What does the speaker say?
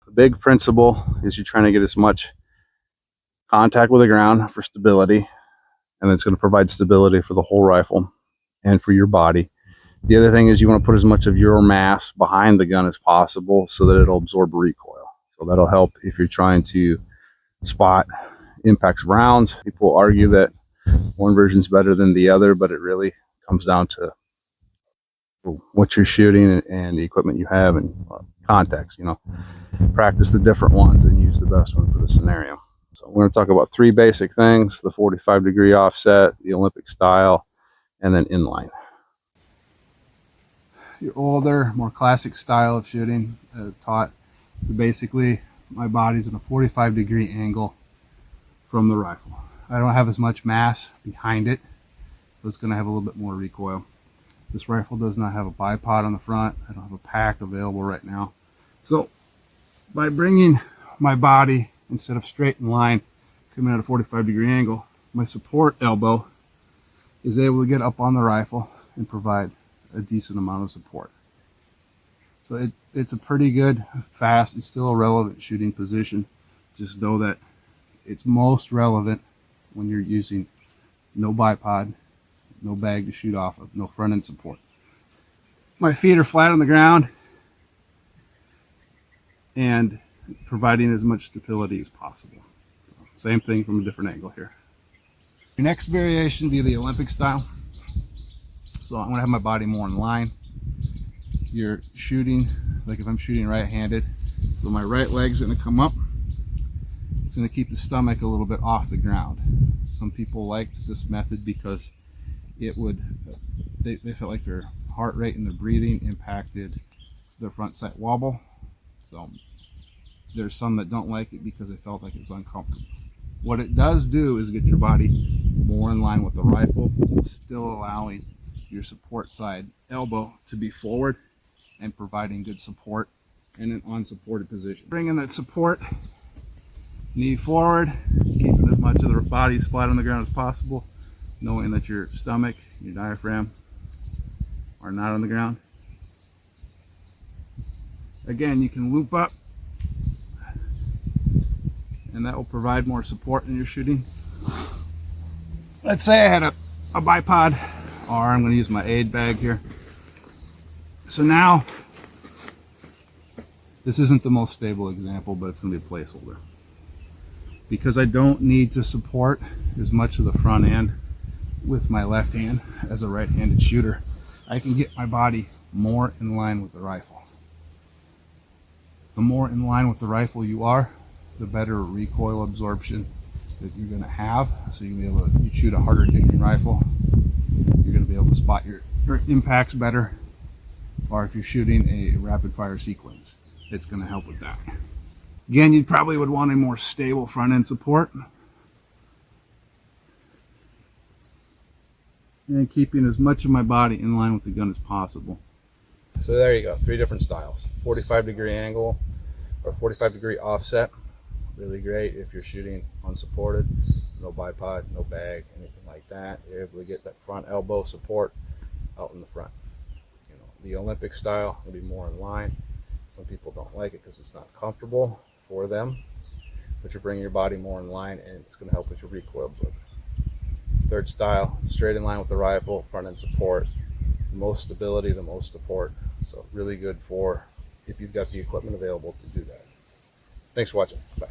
The big principle is you're trying to get as much contact with the ground for stability, and it's going to provide stability for the whole rifle and for your body. The other thing is you want to put as much of your mass behind the gun as possible so that it'll absorb recoil. So that'll help if you're trying to spot impacts of rounds. People argue that one version's better than the other, but it really comes down to what you're shooting and the equipment you have and context. Practice the different ones and use the best one for the scenario. So we're going to talk about three basic things: the 45-degree offset, the Olympic style, and then inline. Your older, more classic style of shooting taught basically my body's in a 45-degree angle from the rifle. I don't have as much mass behind it, so it's going to have a little bit more recoil. This rifle does not have a bipod on the front. I don't have a pack available right now. So by bringing my body, instead of straight in line, coming at a 45-degree angle, my support elbow is able to get up on the rifle and provide a decent amount of support. So it's a pretty good, fast, it's still a relevant shooting position. Just know that it's most relevant when you're using no bipod, no bag to shoot off of, no front end support. My feet are flat on the ground and providing as much stability as possible. So, same thing from a different angle here. Your next variation will be the Olympic style. So I'm going to have my body more in line. You're shooting, like if I'm shooting right-handed, so my right leg's going to come up. It's going to keep the stomach a little bit off the ground. Some people liked this method because it would, they felt like their heart rate and their breathing impacted their front sight wobble. So there's some that don't like it because they felt like it was uncomfortable. What it does do is get your body more in line with the rifle, still allowing your support side elbow to be forward and providing good support in an unsupported position. Bringing that support knee forward, keeping as much of the body flat on the ground as possible, knowing that your stomach, your diaphragm are not on the ground. Again, you can loop up, and that will provide more support in your shooting. Let's say I had a bipod, or I'm going to use my aid bag here. So now, this isn't the most stable example, but it's going to be a placeholder. Because I don't need to support as much of the front end with my left hand as a right-handed shooter, I can get my body more in line with the rifle. The more in line with the rifle you are, the better recoil absorption that you're going to have. So you're going to be able to shoot a harder digging rifle. You're going to be able to spot your impacts better. Or if you're shooting a rapid fire sequence, it's going to help with that. Again, you probably would want a more stable front end support. And keeping as much of my body in line with the gun as possible. So there you go, three different styles. 45-degree angle or 45-degree offset. Really great if you're shooting unsupported, no bipod, no bag, anything like that. You're able to get that front elbow support out in the front. The Olympic style will be more in line. Some people don't like it because it's not comfortable for them, but you're bringing your body more in line and it's going to help with your recoil absorption. Third style, straight in line with the rifle, front end support, the most stability, the most support. So really good for if you've got the equipment available to do that. Thanks for watching. Bye.